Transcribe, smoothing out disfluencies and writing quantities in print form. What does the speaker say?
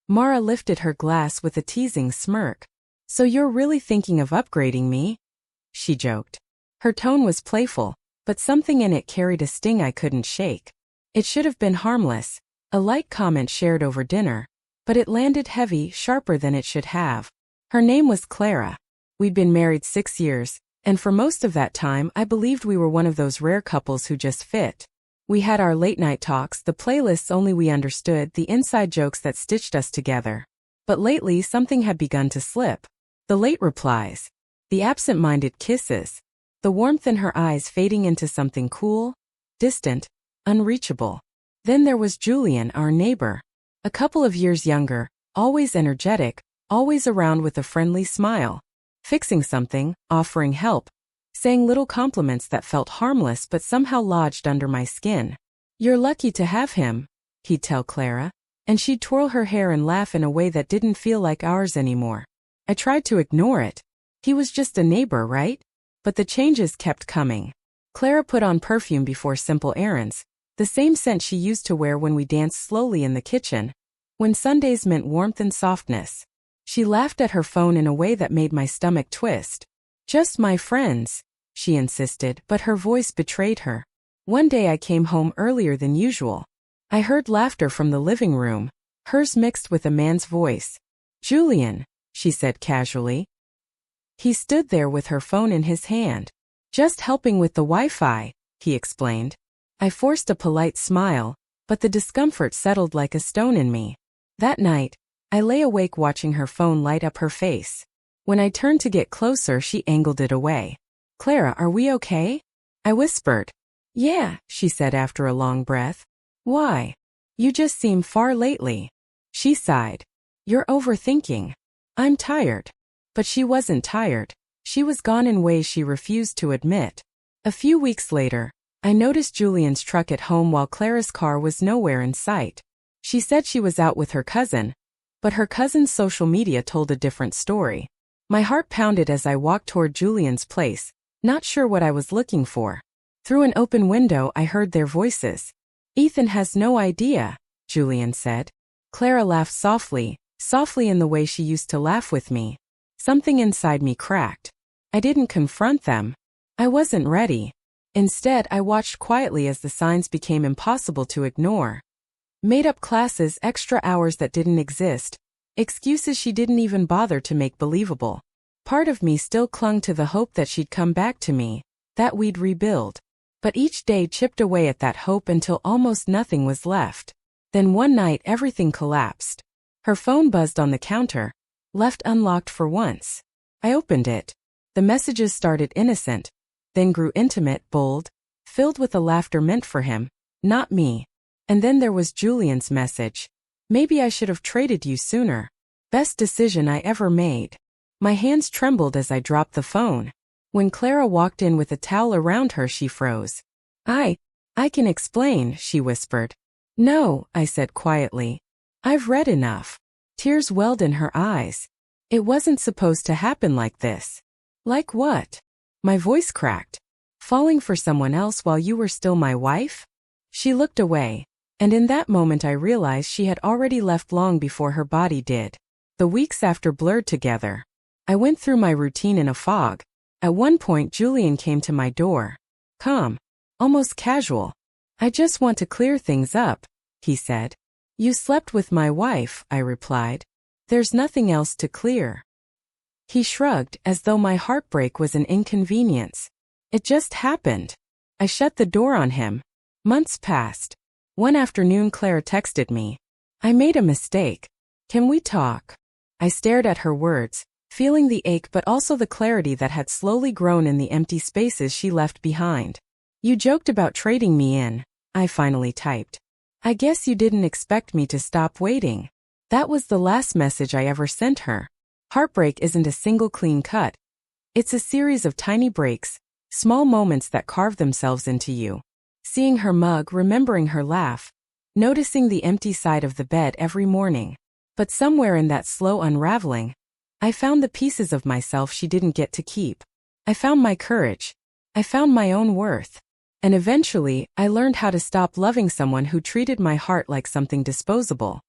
Mara lifted her glass with a teasing smirk. So you're really thinking of upgrading me? She joked. Her tone was playful, but something in it carried a sting I couldn't shake. It should have been harmless, a light comment shared over dinner, but it landed heavy, sharper than it should have. Her name was Clara. We'd been married 6 years, and for most of that time I believed we were one of those rare couples who just fit. We had our late-night talks, the playlists only we understood, the inside jokes that stitched us together. But lately something had begun to slip. The late replies. The absent-minded kisses. The warmth in her eyes fading into something cool, distant, unreachable. Then there was Julian, our neighbor. A couple of years younger, always energetic, always around with a friendly smile. Fixing something, offering help, saying little compliments that felt harmless but somehow lodged under my skin. You're lucky to have him, he'd tell Clara, and she'd twirl her hair and laugh in a way that didn't feel like ours anymore. I tried to ignore it. He was just a neighbor, right? But the changes kept coming. Clara put on perfume before simple errands, the same scent she used to wear when we danced slowly in the kitchen, when Sundays meant warmth and softness. She laughed at her phone in a way that made my stomach twist. Just my friends, she insisted, but her voice betrayed her. One day I came home earlier than usual. I heard laughter from the living room, hers mixed with a man's voice. Julian, she said casually. He stood there with her phone in his hand. Just helping with the Wi-Fi, he explained. I forced a polite smile, but the discomfort settled like a stone in me. That night, I lay awake watching her phone light up her face. When I turned to get closer, she angled it away. Clara, are we okay? I whispered. Yeah, she said after a long breath. Why? You just seem far lately. She sighed. You're overthinking. I'm tired. But she wasn't tired. She was gone in ways she refused to admit. A few weeks later, I noticed Julian's truck at home while Clara's car was nowhere in sight. She said she was out with her cousin, but her cousin's social media told a different story. My heart pounded as I walked toward Julian's place, not sure what I was looking for. Through an open window, I heard their voices. Ethan has no idea, Julian said. Clara laughed softly, softly in the way she used to laugh with me. Something inside me cracked. I didn't confront them. I wasn't ready. Instead, I watched quietly as the signs became impossible to ignore. Made-up classes, extra hours that didn't exist, excuses she didn't even bother to make believable. Part of me still clung to the hope that she'd come back to me, that we'd rebuild. But each day chipped away at that hope until almost nothing was left. Then one night everything collapsed. Her phone buzzed on the counter, left unlocked for once. I opened it. The messages started innocent, then grew intimate, bold, filled with a laughter meant for him, not me. And then there was Julian's message. Maybe I should have traded you sooner. Best decision I ever made. My hands trembled as I dropped the phone. When Clara walked in with a towel around her, she froze. I can explain, she whispered. No, I said quietly. I've read enough. Tears welled in her eyes. It wasn't supposed to happen like this. Like what? My voice cracked. Falling for someone else while you were still my wife? She looked away, and in that moment I realized she had already left long before her body did. The weeks after blurred together. I went through my routine in a fog. At one point Julian came to my door. Calm, almost casual. I just want to clear things up, he said. You slept with my wife, I replied. There's nothing else to clear. He shrugged, as though my heartbreak was an inconvenience. It just happened. I shut the door on him. Months passed. One afternoon Clara texted me. I made a mistake. Can we talk? I stared at her words, feeling the ache but also the clarity that had slowly grown in the empty spaces she left behind. You joked about trading me in, I finally typed. I guess you didn't expect me to stop waiting. That was the last message I ever sent her. Heartbreak isn't a single clean cut. It's a series of tiny breaks, small moments that carve themselves into you. Seeing her mug, remembering her laugh, noticing the empty side of the bed every morning. But somewhere in that slow unraveling, I found the pieces of myself she didn't get to keep. I found my courage. I found my own worth. And eventually, I learned how to stop loving someone who treated my heart like something disposable.